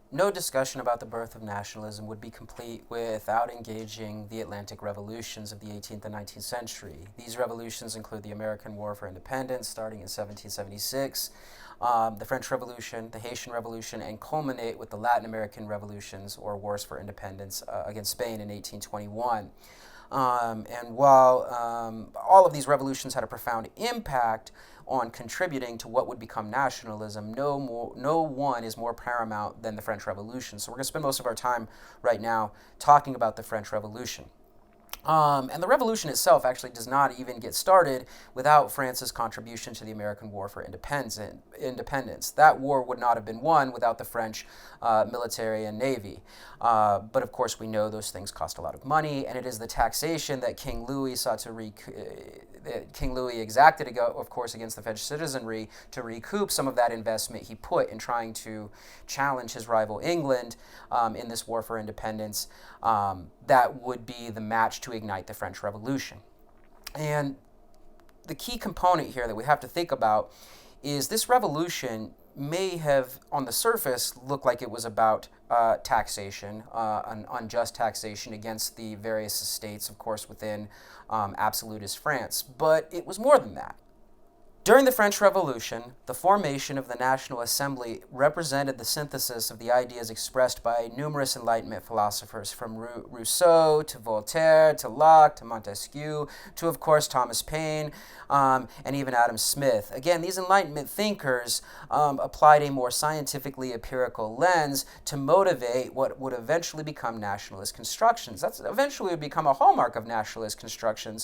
No discussion about the birth of nationalism would be complete without engaging the Atlantic revolutions of the 18th and 19th century. These revolutions include the American War for Independence, starting in 1776, the French Revolution, the Haitian Revolution, and culminate with the Latin American revolutions, or wars for independence, against Spain in 1821. And while all of these revolutions had a profound impact on contributing to what would become nationalism, no one is more paramount than the French Revolution. So we're going to spend most of our time right now talking about the French Revolution. And the revolution itself actually does not even get started without France's contribution to the American War for Independence. That war would not have been won without the French military and navy. But of course, we know those things cost a lot of money, and it is the taxation that King Louis sought to King Louis exacted, of course, against the French citizenry to recoup some of that investment he put in trying to challenge his rival England in this war for independence. That would be the match to ignite the French Revolution. And the key component here that we have to think about is this revolution may have, on the surface, looked like it was about taxation, an unjust taxation against the various estates, of course, within absolutist France. But it was more than that. During the French Revolution, the formation of the National Assembly represented the synthesis of the ideas expressed by numerous Enlightenment philosophers, from Rousseau to Voltaire to Locke to Montesquieu to, of course, Thomas Paine and even Adam Smith. Again, these Enlightenment thinkers applied a more scientifically empirical lens to motivate what would eventually become nationalist constructions. That's eventually would become a hallmark of nationalist construction,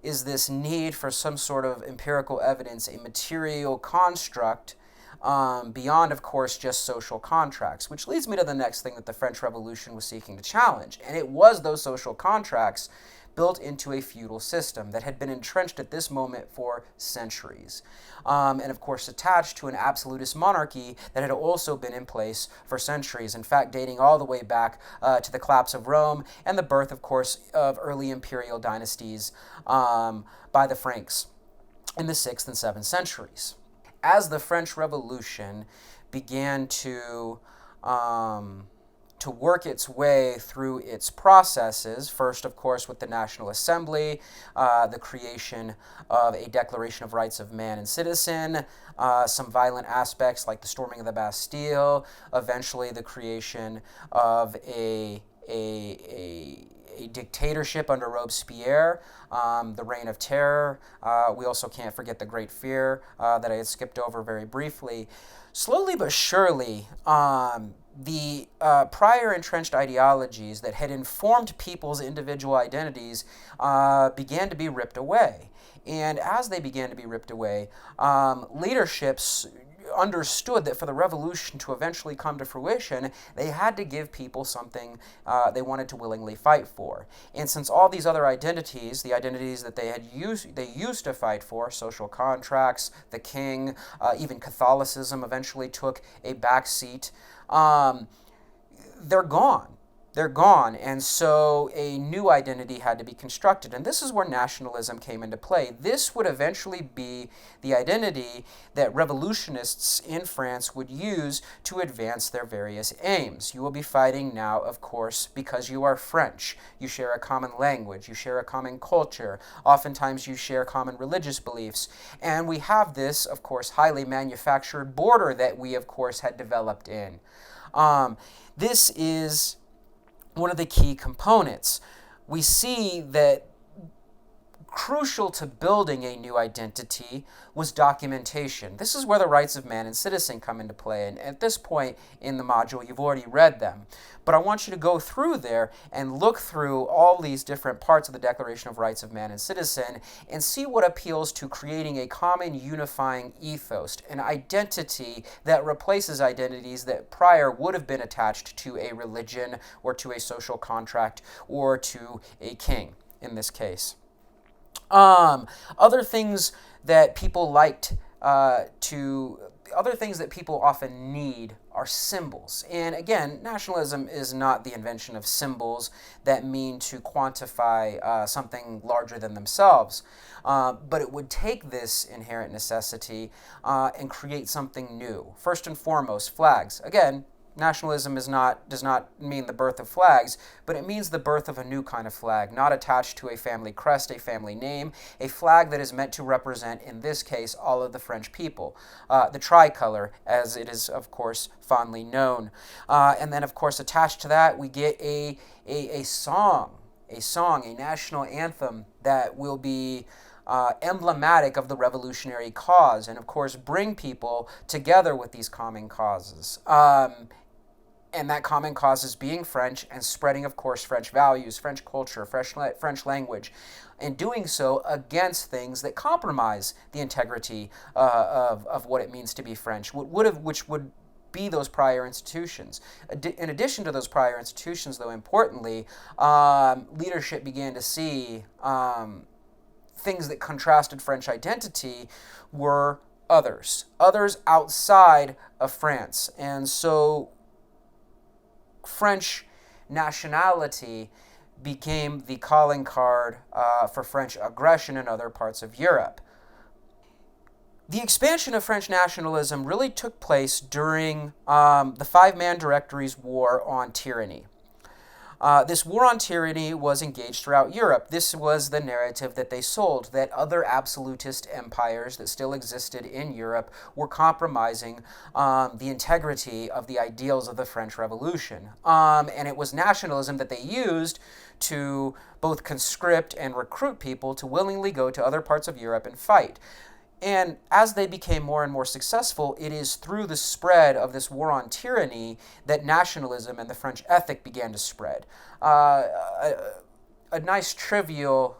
is this need for some sort of empirical evidence, a material construct, beyond, of course, just social contracts, which leads me to the next thing that the French Revolution was seeking to challenge. And it was those social contracts built into a feudal system that had been entrenched at this moment for centuries. And of course attached to an absolutist monarchy that had also been in place for centuries, in fact dating all the way back to the collapse of Rome and the birth, of course, of early imperial dynasties by the Franks in the 6th and 7th centuries. As the French Revolution began to work its way through its processes, first, of course, with the National Assembly, the creation of a Declaration of Rights of Man and Citizen, some violent aspects like the storming of the Bastille, eventually the creation of a dictatorship under Robespierre, the Reign of Terror. We also can't forget the Great Fear that I had skipped over very briefly. Slowly but surely, the prior entrenched ideologies that had informed people's individual identities began to be ripped away. And as they began to be ripped away, leaderships understood that for the revolution to eventually come to fruition, they had to give people something they wanted to willingly fight for. And since all these other identities, the identities that they used to fight for, social contracts, the king, even Catholicism eventually took a back seat, they're gone. They're gone, and so a new identity had to be constructed, and this is where nationalism came into play. This would eventually be the identity that revolutionists in France would use to advance their various aims. You will be fighting now, of course, because you are French. You share a common language, you share a common culture, oftentimes you share common religious beliefs, and we have this, of course, highly manufactured border that we, of course, had developed in. This is one of the key components. We see that crucial to building a new identity was documentation. This is where the rights of man and citizen come into play, and at this point in the module you've already read them. But I want you to go through there and look through all these different parts of the Declaration of Rights of Man and Citizen and see what appeals to creating a common unifying ethos, an identity that replaces identities that prior would have been attached to a religion or to a social contract or to a king in this case. Other things that people liked to other things that people often need are symbols. And again, nationalism is not the invention of symbols that mean to quantify something larger than themselves. But it would take this inherent necessity and create something new. First and foremost, flags. Again, nationalism does not mean the birth of flags, but it means the birth of a new kind of flag, not attached to a family crest, a family name, a flag that is meant to represent, in this case, all of the French people. The tricolor, as it is, of course, fondly known. And then, of course, attached to that, we get a song, a national anthem that will be emblematic of the revolutionary cause, and of course bring people together with these common causes. And that common cause is being French and spreading, of course, French values, French culture, French language, and doing so against things that compromise the integrity of what it means to be French, which would be those prior institutions. In addition to those prior institutions, though, importantly, leadership began to see things that contrasted French identity were others outside of France. And so French nationality became the calling card for French aggression in other parts of Europe. The expansion of French nationalism really took place during the Five-Man Directory's War on Tyranny. This war on tyranny was engaged throughout Europe. This was the narrative that they sold, that other absolutist empires that still existed in Europe were compromising the integrity of the ideals of the French Revolution. And it was nationalism that they used to both conscript and recruit people to willingly go to other parts of Europe and fight. And as they became more and more successful, it is through the spread of this war on tyranny that nationalism and the French ethic began to spread. A nice trivial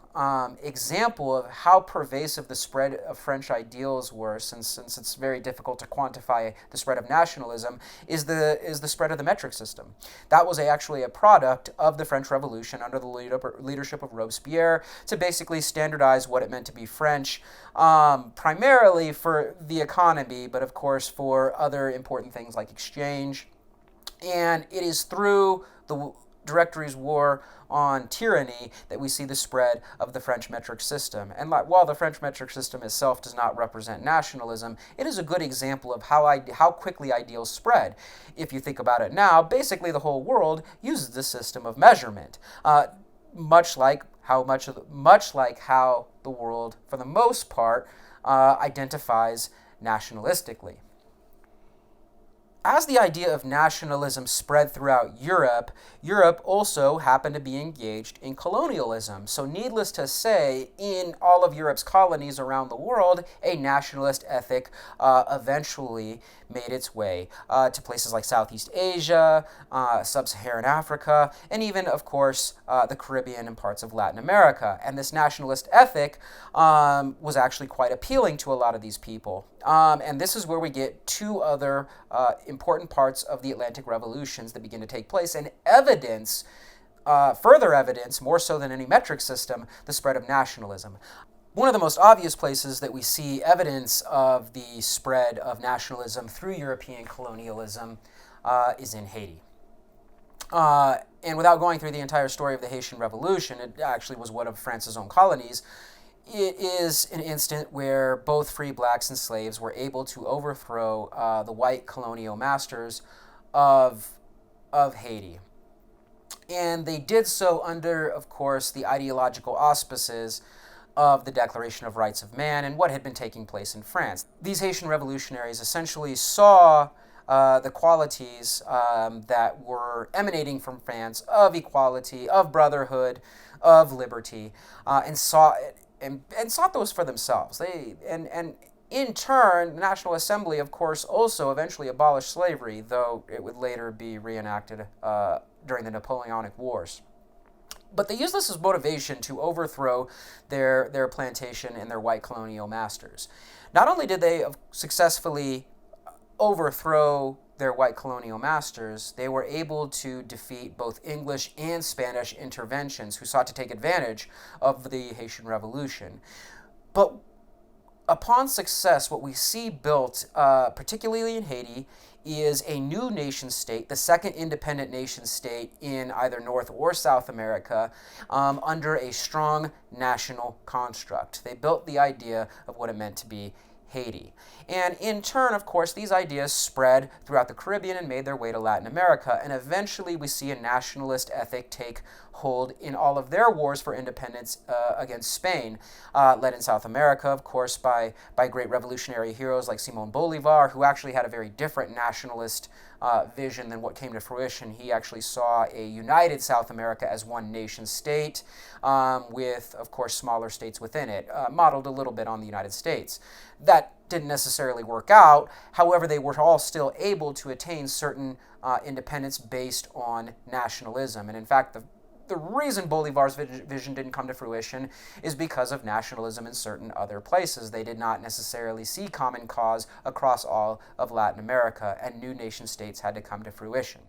example of how pervasive the spread of French ideals were, since it's very difficult to quantify the spread of nationalism, is the spread of the metric system. That was actually a product of the French Revolution under the leadership of Robespierre to basically standardize what it meant to be French, primarily for the economy, but of course for other important things like exchange. And it is through the Directory's War on Tyranny that we see the spread of the French metric system. And while the French metric system itself does not represent nationalism, it is a good example of how quickly ideals spread. If you think about it now, basically the whole world uses this system of measurement, much like how the world, for the most part, identifies nationalistically. As the idea of nationalism spread throughout Europe, Europe also happened to be engaged in colonialism. So needless to say, in all of Europe's colonies around the world, a nationalist ethic eventually made its way to places like Southeast Asia, Sub-Saharan Africa, and even, of course, the Caribbean and parts of Latin America. And this nationalist ethic was actually quite appealing to a lot of these people. And this is where we get two other important parts of the Atlantic revolutions that begin to take place, and evidence, further evidence, more so than any metric system, the spread of nationalism. One of the most obvious places that we see evidence of the spread of nationalism through European colonialism is in Haiti. And without going through the entire story of the Haitian Revolution, it actually was one of France's own colonies. It is an instant where both free blacks and slaves were able to overthrow the white colonial masters of Haiti. And they did so under, of course, the ideological auspices of the Declaration of Rights of Man and what had been taking place in France. These Haitian revolutionaries essentially saw the qualities that were emanating from France of equality, of brotherhood, of liberty, and sought those for themselves. And in turn, the National Assembly, of course, also eventually abolished slavery, though it would later be reenacted during the Napoleonic Wars. But they used this as motivation to overthrow their plantation and their white colonial masters. Not only did they successfully overthrow their white colonial masters, they were able to defeat both English and Spanish interventions who sought to take advantage of the Haitian Revolution. But upon success, what we see built, particularly in Haiti, is a new nation state, the second independent nation state in either North or South America, under a strong national construct. They built the idea of what it meant to be Haiti. And in turn, of course, these ideas spread throughout the Caribbean and made their way to Latin America. And eventually we see a nationalist ethic take hold in all of their wars for independence against Spain, led in South America, of course, by great revolutionary heroes like Simon Bolivar, who actually had a very different nationalist vision than what came to fruition. He actually saw a united South America as one nation state, with, of course, smaller states within it, modeled a little bit on the United States. That didn't necessarily work out. However, they were all still able to attain certain independence based on nationalism. And in fact, the reason Bolivar's vision didn't come to fruition is because of nationalism in certain other places. They did not necessarily see common cause across all of Latin America, and new nation states had to come to fruition.